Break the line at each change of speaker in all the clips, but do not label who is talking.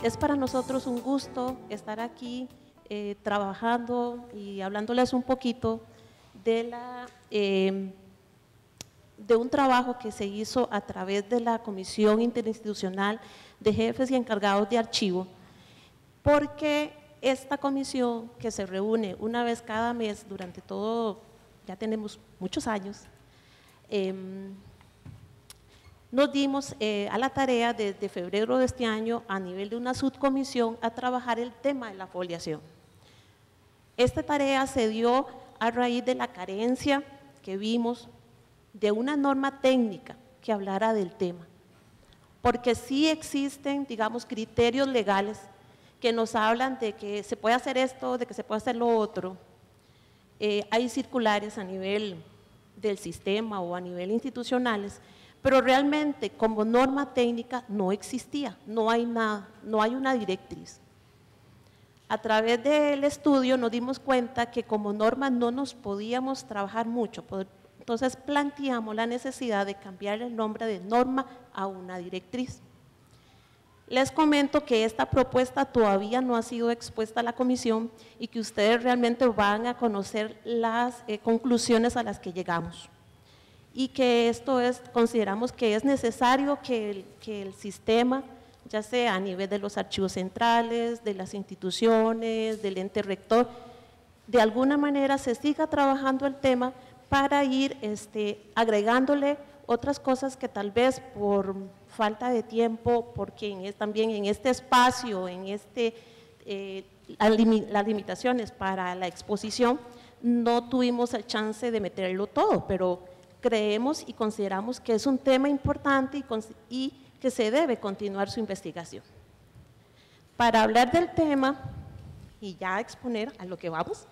Es para nosotros un gusto estar aquí trabajando y hablándoles un poquito de un trabajo que se hizo a través de la Comisión Interinstitucional de Jefes y Encargados de Archivo, porque esta comisión, que se reúne una vez cada mes durante todo, ya tenemos muchos años, nos dimos a la tarea desde febrero de este año, a nivel de una subcomisión, a trabajar el tema de la foliación. Esta tarea se dio a raíz de la carencia que vimos de una norma técnica que hablara del tema, porque sí existen, digamos, criterios legales que nos hablan de que se puede hacer esto, de que se puede hacer lo otro. Hay circulares a nivel del sistema o a nivel institucionales, pero realmente como norma técnica no existía, no hay nada, no hay una directriz. A través del estudio nos dimos cuenta que como norma no nos podíamos trabajar mucho, entonces planteamos la necesidad de cambiar el nombre de norma a una directriz. Les comento que esta propuesta todavía no ha sido expuesta a la comisión y que ustedes realmente van a conocer las conclusiones a las que llegamos. Y que esto consideramos que es necesario que el sistema, ya sea a nivel de los archivos centrales, de las instituciones, del ente rector, de alguna manera se siga trabajando el tema para ir agregándole otras cosas que tal vez por falta de tiempo, porque también en este espacio, las limitaciones para la exposición, no tuvimos el chance de meterlo todo, pero creemos y consideramos que es un tema importante y que se debe continuar su investigación. Para hablar del tema y ya exponer a lo que vamos,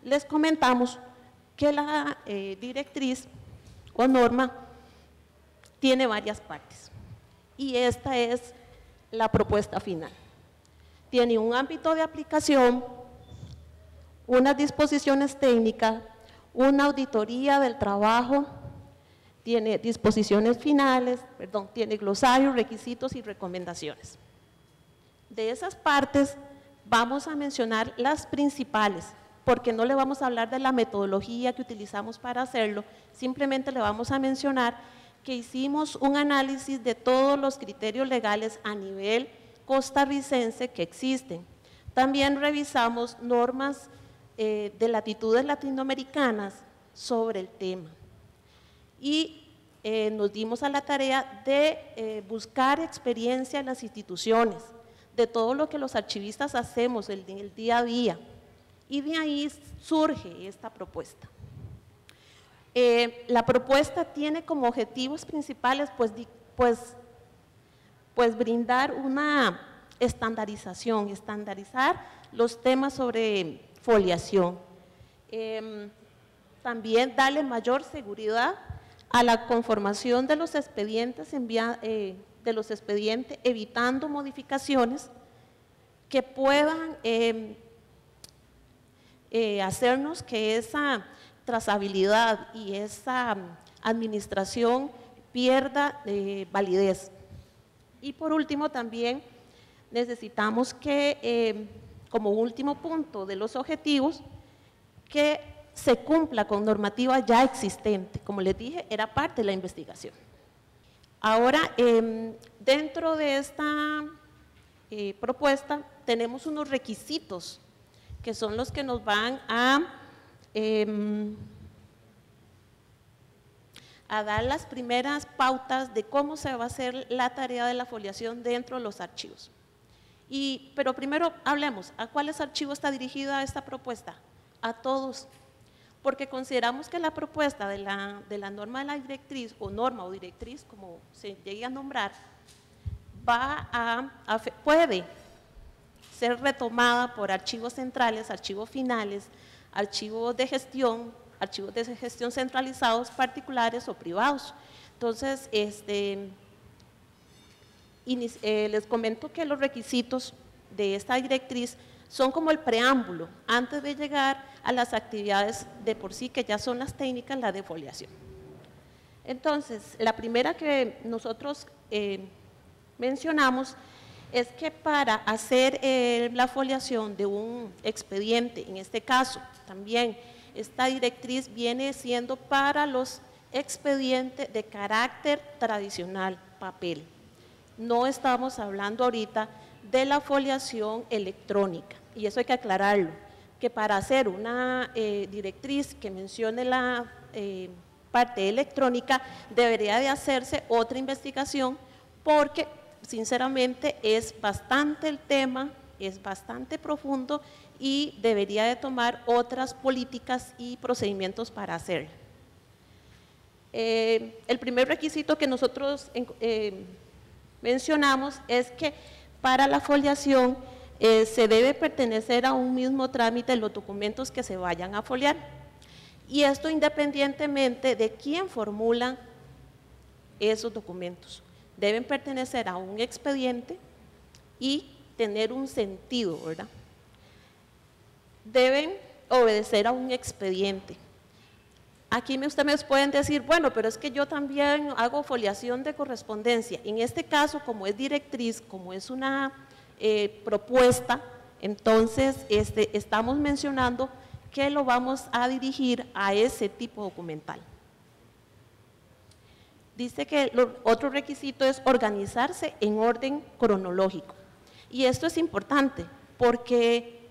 les comentamos que la directriz o norma tiene varias partes y esta es la propuesta final. Tiene un ámbito de aplicación, unas disposiciones técnicas, una auditoría del trabajo, tiene disposiciones finales, tiene glosarios, requisitos y recomendaciones. De esas partes vamos a mencionar las principales, porque no le vamos a hablar de la metodología que utilizamos para hacerlo, simplemente le vamos a mencionar que hicimos un análisis de todos los criterios legales a nivel costarricense que existen. También revisamos normas de latitudes latinoamericanas sobre el tema y nos dimos a la tarea de buscar experiencia en las instituciones, de todo lo que los archivistas hacemos en el día a día, y de ahí surge esta propuesta. La propuesta tiene como objetivos principales pues brindar una estandarización, estandarizar los temas sobre foliación. También darle mayor seguridad a la conformación de los expedientes, evitando modificaciones que puedan hacernos que esa trazabilidad y esa administración pierda validez. Y por último también necesitamos que, como último punto de los objetivos, que se cumpla con normativa ya existente. Como les dije, era parte de la investigación. Ahora, dentro de esta propuesta tenemos unos requisitos que son los que nos van a dar las primeras pautas de cómo se va a hacer la tarea de la foliación dentro de los archivos. Pero primero hablemos, ¿a cuáles archivos está dirigida esta propuesta? A todos, porque consideramos que la propuesta de la norma de la directriz, o norma o directriz, como se llegue a nombrar, puede ser retomada por archivos centrales, archivos finales, archivos de gestión centralizados, particulares o privados. Entonces, les comento que los requisitos de esta directriz son como el preámbulo antes de llegar a las actividades de por sí que ya son las técnicas, la de foliación. Entonces, la primera que nosotros mencionamos es que para hacer la foliación de un expediente, en este caso también esta directriz viene siendo para los expedientes de carácter tradicional, papel. No estamos hablando ahorita de la foliación electrónica, y eso hay que aclararlo, que para hacer una directriz que mencione la parte electrónica debería de hacerse otra investigación, porque sinceramente es bastante el tema, es bastante profundo y debería de tomar otras políticas y procedimientos para hacerlo. El primer requisito que nosotros mencionamos es que para la foliación se debe pertenecer a un mismo trámite los documentos que se vayan a foliar, y esto independientemente de quién formula esos documentos. Deben pertenecer a un expediente y tener un sentido, ¿verdad? Deben obedecer a un expediente. Aquí ustedes pueden decir, bueno, pero es que yo también hago foliación de correspondencia. En este caso, como es directriz, como es una propuesta, entonces estamos mencionando que lo vamos a dirigir a ese tipo documental. Dice que otro requisito es organizarse en orden cronológico. Y esto es importante porque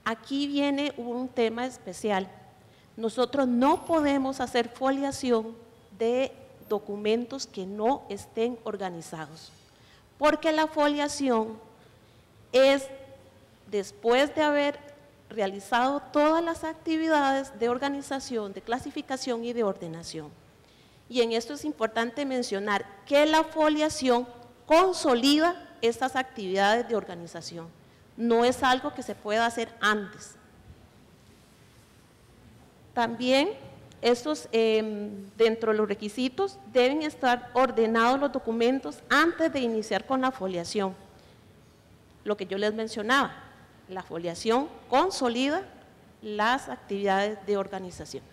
aquí viene un tema especial. Nosotros no podemos hacer foliación de documentos que no estén organizados, porque la foliación es después de haber realizado todas las actividades de organización, de clasificación y de ordenación. Y en esto es importante mencionar que la foliación consolida estas actividades de organización, no es algo que se pueda hacer antes. También dentro de los requisitos deben estar ordenados los documentos antes de iniciar con la foliación. Lo que yo les mencionaba, la foliación consolida las actividades de organización.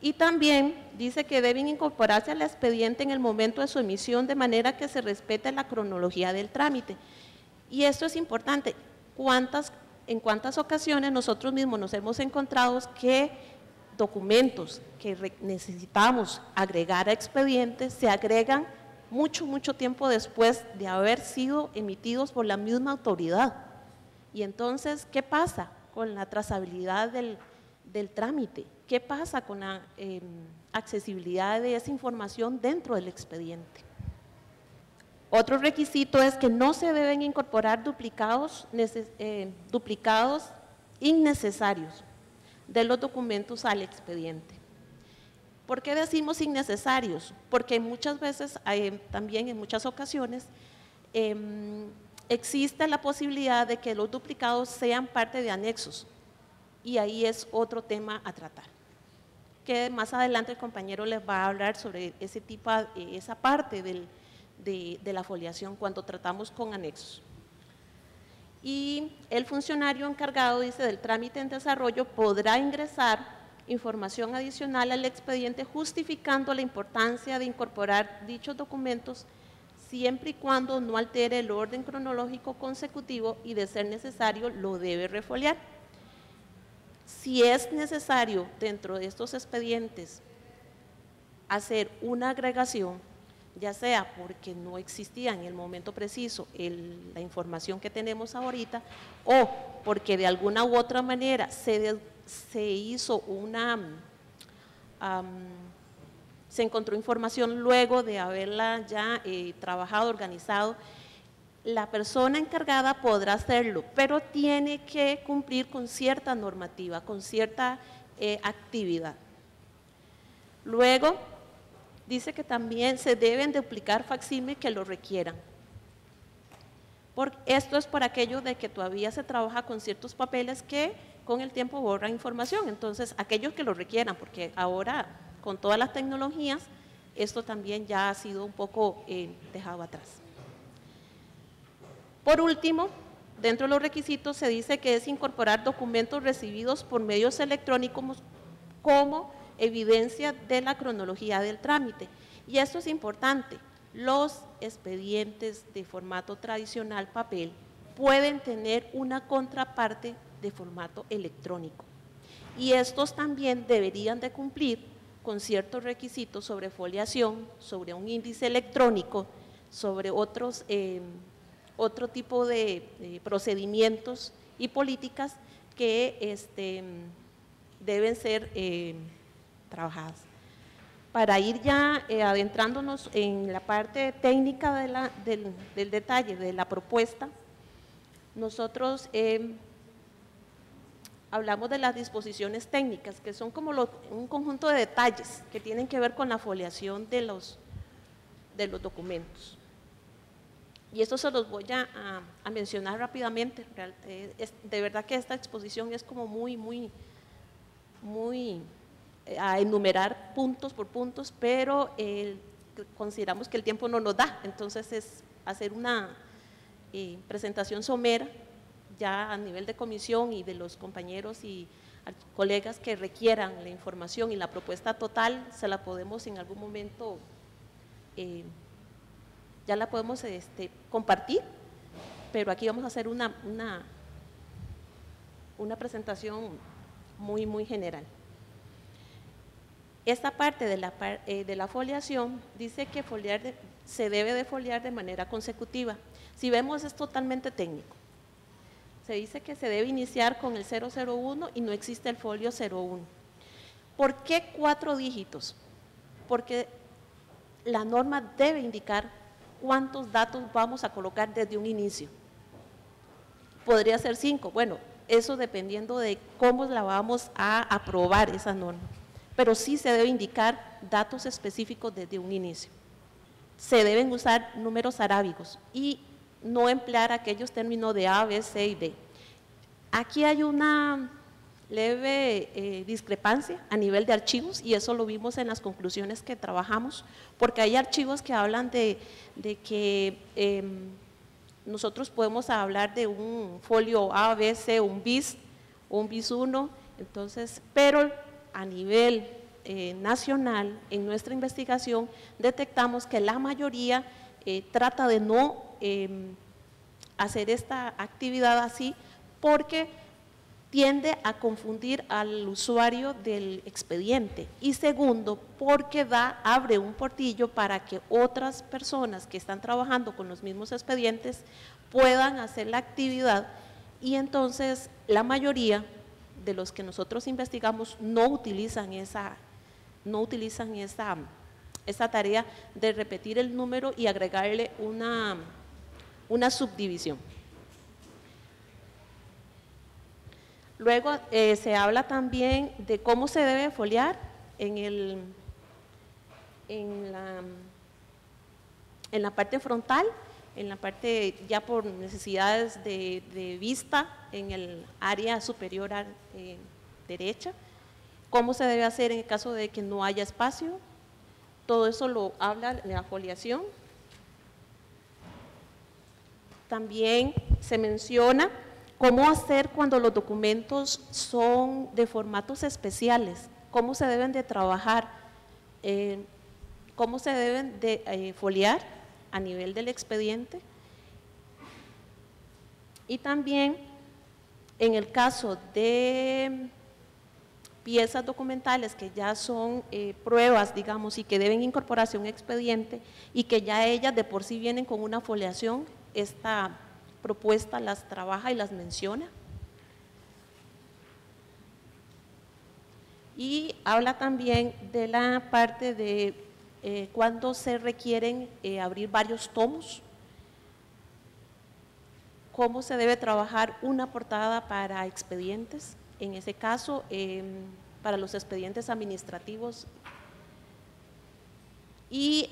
Y también dice que deben incorporarse al expediente en el momento de su emisión de manera que se respete la cronología del trámite. Y esto es importante. ¿En cuántas ocasiones nosotros mismos nos hemos encontrado que documentos que necesitamos agregar a expedientes se agregan mucho tiempo después de haber sido emitidos por la misma autoridad? Y entonces, ¿qué pasa con la trazabilidad del trámite? ¿Qué pasa con la accesibilidad de esa información dentro del expediente? Otro requisito es que no se deben incorporar duplicados innecesarios de los documentos al expediente. ¿Por qué decimos innecesarios? Porque muchas veces, también en muchas ocasiones, existe la posibilidad de que los duplicados sean parte de anexos, y ahí es otro tema a tratar, que más adelante el compañero les va a hablar sobre esa parte de la foliación cuando tratamos con anexos. Y el funcionario encargado, dice, del trámite en desarrollo podrá ingresar información adicional al expediente justificando la importancia de incorporar dichos documentos siempre y cuando no altere el orden cronológico consecutivo, y de ser necesario lo debe refoliar. Si es necesario dentro de estos expedientes hacer una agregación, ya sea porque no existía en el momento preciso la información que tenemos ahorita, o porque de alguna u otra manera se hizo se encontró información luego de haberla ya trabajado, organizado, la persona encargada podrá hacerlo, pero tiene que cumplir con cierta normativa, con cierta actividad. Luego, dice que también se deben duplicar facsímiles que lo requieran. Esto es por aquello de que todavía se trabaja con ciertos papeles que con el tiempo borran información. Entonces, aquellos que lo requieran, porque ahora con todas las tecnologías, esto también ya ha sido un poco dejado atrás. Por último, dentro de los requisitos se dice que es incorporar documentos recibidos por medios electrónicos como evidencia de la cronología del trámite. Y esto es importante, Los expedientes de formato tradicional papel pueden tener una contraparte de formato electrónico y estos también deberían de cumplir con ciertos requisitos sobre foliación, sobre un índice electrónico, sobre otro tipo de procedimientos y políticas que deben ser trabajadas. Para ir ya adentrándonos en la parte técnica del detalle de la propuesta, nosotros hablamos de las disposiciones técnicas, que son como un conjunto de detalles que tienen que ver con la foliación de los documentos. Y esto se los voy a mencionar rápidamente. De verdad que esta exposición es como muy a enumerar puntos por puntos, pero consideramos que el tiempo no nos da, entonces es hacer una presentación somera ya a nivel de comisión y de los compañeros y colegas que requieran la información y la propuesta total, se la podemos en algún momento, ya la podemos compartir, pero aquí vamos a hacer una presentación muy general. Esta parte de la foliación dice que se debe de foliar de manera consecutiva. Si vemos, es totalmente técnico. Se dice que se debe iniciar con el 001 y no existe el folio 01. ¿Por qué 4 dígitos? Porque la norma debe indicar cuántos datos vamos a colocar desde un inicio. Podría ser 5, bueno, eso dependiendo de cómo la vamos a aprobar esa norma. Pero sí se debe indicar datos específicos desde un inicio. Se deben usar números arábigos y no emplear aquellos términos de A, B, C y D. Aquí hay una leve discrepancia a nivel de archivos y eso lo vimos en las conclusiones que trabajamos, porque hay archivos que hablan de que nosotros podemos hablar de un folio A, B, C, un BIS o un BIS 1, entonces, pero a nivel nacional, en nuestra investigación, detectamos que la mayoría trata de no hacer esta actividad así porque tiende a confundir al usuario del expediente y segundo, porque abre un portillo para que otras personas que están trabajando con los mismos expedientes puedan hacer la actividad y entonces la mayoría de los que nosotros investigamos no utilizan esa tarea de repetir el número y agregarle una subdivisión. Luego se habla también de cómo se debe foliar en la parte frontal, en la parte ya por necesidades de vista en el área superior derecha, cómo se debe hacer en el caso de que no haya espacio, todo eso lo habla la foliación. También se menciona cómo hacer cuando los documentos son de formatos especiales, cómo se deben de trabajar, cómo se deben de foliar a nivel del expediente. Y también en el caso de piezas documentales que ya son pruebas, digamos, y que deben incorporarse a un expediente y que ya ellas de por sí vienen con una foliación, esta propuesta las trabaja y las menciona. Y habla también de la parte de cuando se requieren abrir varios tomos, cómo se debe trabajar una portada para expedientes, en ese caso para los expedientes administrativos y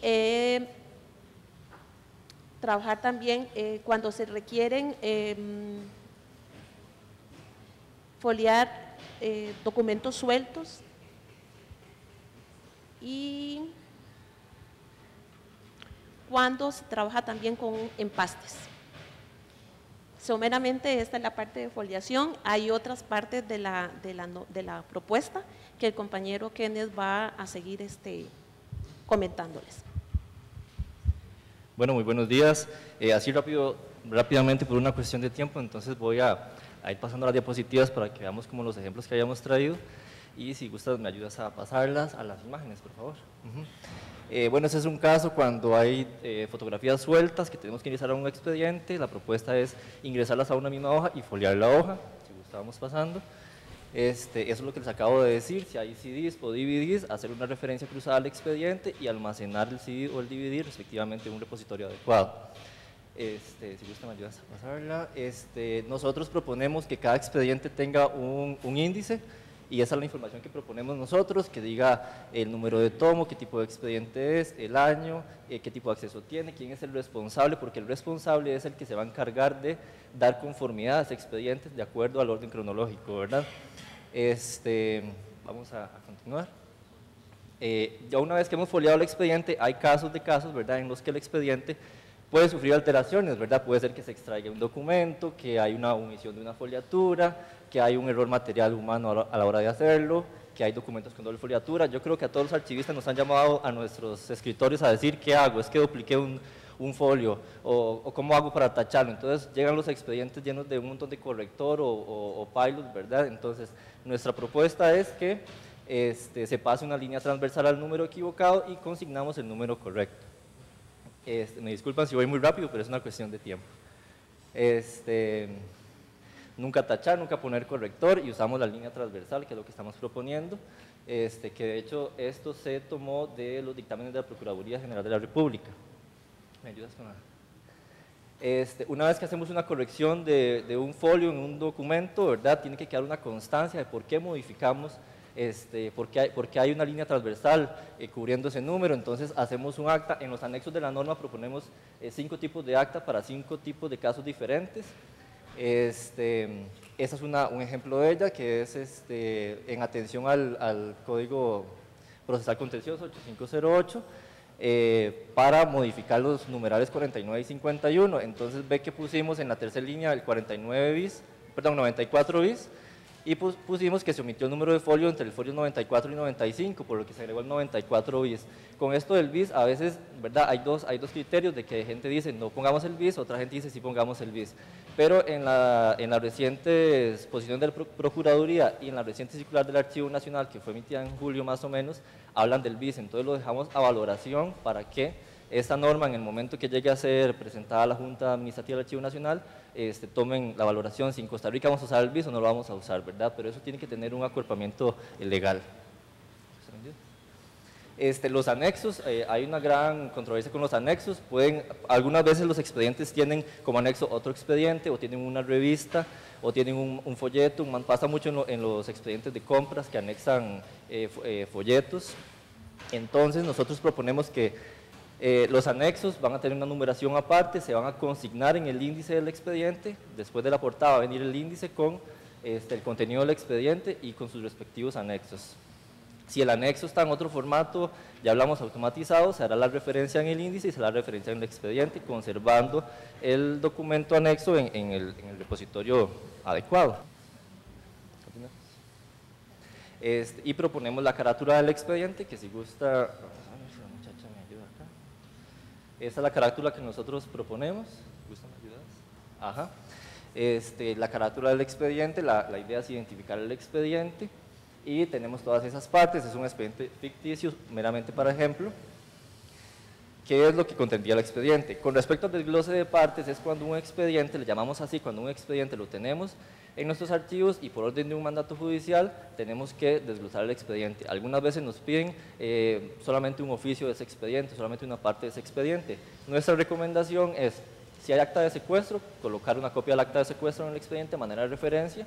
trabajar también cuando se requieren foliar documentos sueltos y cuando se trabaja también con empastes. Someramente esta es la parte de foliación, hay otras partes de la propuesta que el compañero Kenneth va a seguir comentándoles.
Bueno, muy buenos días. Así rápidamente por una cuestión de tiempo, entonces voy a ir pasando las diapositivas para que veamos como los ejemplos que habíamos traído y si gustas me ayudas a pasarlas a las imágenes, por favor. Bueno, ese es un caso cuando hay fotografías sueltas que tenemos que ingresar a un expediente. La propuesta es ingresarlas a una misma hoja y foliar la hoja, si gustábamos pasando. Eso es lo que les acabo de decir, si hay CDs o DVDs, hacer una referencia cruzada al expediente y almacenar el CD o el DVD respectivamente en un repositorio adecuado. Si gusta me ayudas a pasarla. Nosotros proponemos que cada expediente tenga un índice y esa es la información que proponemos nosotros, que diga el número de tomo, qué tipo de expediente es, el año, qué tipo de acceso tiene, quién es el responsable, porque el responsable es el que se va a encargar de dar conformidad a ese expediente de acuerdo al orden cronológico, ¿verdad? Vamos a continuar. Ya una vez que hemos foliado el expediente, hay casos, ¿verdad?, en los que el expediente puede sufrir alteraciones, ¿verdad? Puede ser que se extraiga un documento, que hay una omisión de una foliatura, que hay un error material humano a la hora de hacerlo, que hay documentos con doble foliatura. Yo creo que a todos los archivistas nos han llamado a nuestros escritorios a decir, ¿qué hago? Es que dupliqué un folio, o cómo hago para tacharlo. Entonces llegan los expedientes llenos de un montón de corrector o pilots, ¿verdad? Entonces nuestra propuesta es que se pase una línea transversal al número equivocado y consignamos el número correcto. Me disculpan si voy muy rápido, pero es una cuestión de tiempo. Nunca tachar, nunca poner corrector y usamos la línea transversal, que es lo que estamos proponiendo, que de hecho esto se tomó de los dictámenes de la Procuraduría General de la República. ¿Me ayudas con la? Una vez que hacemos una corrección de un folio en un documento, ¿verdad?, tiene que quedar una constancia de por qué modificamos, por qué hay una línea transversal cubriendo ese número. Entonces hacemos un acta, en los anexos de la norma proponemos 5 tipos de acta para 5 tipos de casos diferentes. Ese es un ejemplo de ella, que es en atención al Código Procesal Contencioso 8508, para modificar los numerales 49 y 51. Entonces ve que pusimos en la tercera línea el 94 bis, y pusimos que se omitió el número de folio entre el folio 94 y 95, por lo que se agregó el 94 bis. Con esto del bis, a veces, ¿verdad?, hay dos criterios de que gente dice no pongamos el bis, otra gente dice sí pongamos el bis. Pero en la reciente exposición de la Procuraduría y en la reciente circular del Archivo Nacional, que fue emitida en julio más o menos, hablan del bis. Entonces lo dejamos a valoración para que esta norma, en el momento que llegue a ser presentada a la Junta Administrativa del Archivo Nacional, tomen la valoración si en Costa Rica vamos a usar el bis o no lo vamos a usar, ¿verdad? Pero eso tiene que tener un acuerpamiento legal. Los anexos, hay una gran controversia con los anexos. Algunas veces los expedientes tienen como anexo otro expediente, o tienen una revista, o tienen un folleto. Pasa mucho en los expedientes de compras que anexan folletos. Entonces nosotros proponemos que los anexos van a tener una numeración aparte, se van a consignar en el índice del expediente. Después de la portada va a venir el índice con el contenido del expediente y con sus respectivos anexos. Si el anexo está en otro formato, ya hablamos automatizado, se hará la referencia en el índice y se hará la referencia en el expediente, conservando el documento anexo en el repositorio adecuado. Y proponemos la carátula del expediente, que si gusta, esta es la carátula que nosotros proponemos. ¿Gustan ayudas? Ajá. La carátula del expediente, la idea es identificar el expediente y tenemos todas esas partes. Es un expediente ficticio, meramente para ejemplo. ¿Qué es lo que contendría el expediente? Con respecto al desglose de partes, es cuando un expediente, le llamamos así, cuando un expediente lo tenemos en nuestros archivos y por orden de un mandato judicial tenemos que desglosar el expediente. Algunas veces nos piden solamente un oficio de ese expediente, solamente una parte de ese expediente. Nuestra recomendación es, si hay acta de secuestro, colocar una copia del acta de secuestro en el expediente de manera de referencia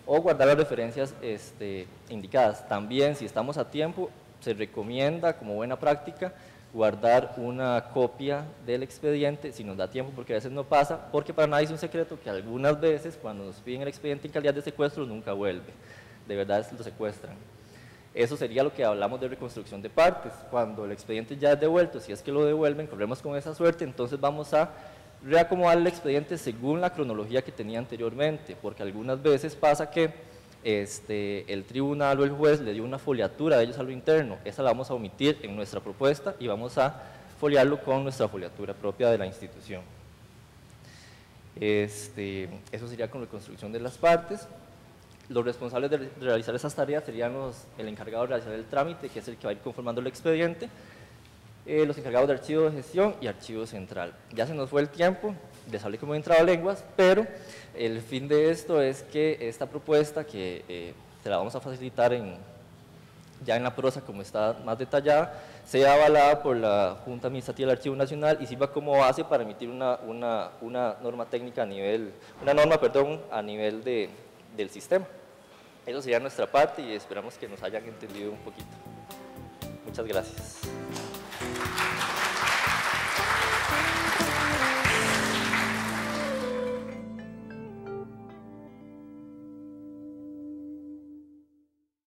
o guardar las referencias indicadas. También, si estamos a tiempo, se recomienda como buena práctica guardar una copia del expediente, si nos da tiempo, porque a veces no pasa, porque para nadie es un secreto que algunas veces cuando nos piden el expediente en calidad de secuestro nunca vuelve, de verdad lo secuestran. Eso sería lo que hablamos de reconstrucción de partes. Cuando el expediente ya es devuelto, si es que lo devuelven, corremos con esa suerte, entonces vamos a reacomodar el expediente según la cronología que tenía anteriormente, porque algunas veces pasa que el tribunal o el juez le dio una foliatura de ellos a lo interno. Esa la vamos a omitir en nuestra propuesta y vamos a foliarlo con nuestra foliatura propia de la institución. Eso sería con la construcción de las partes. Los responsables de realizar esas tareas serían el encargado de realizar el trámite, que es el que va a ir conformando el expediente, los encargados de archivo de gestión y archivo central. Ya se nos fue el tiempo, les hablé como en trabalenguas, pero el fin de esto es que esta propuesta, que se la vamos a facilitar ya en la prosa como está más detallada, sea avalada por la Junta Administrativa del Archivo Nacional y sirva como base para emitir una norma técnica a nivel, a nivel del sistema. Eso sería nuestra parte y esperamos que nos hayan entendido un poquito. Muchas gracias.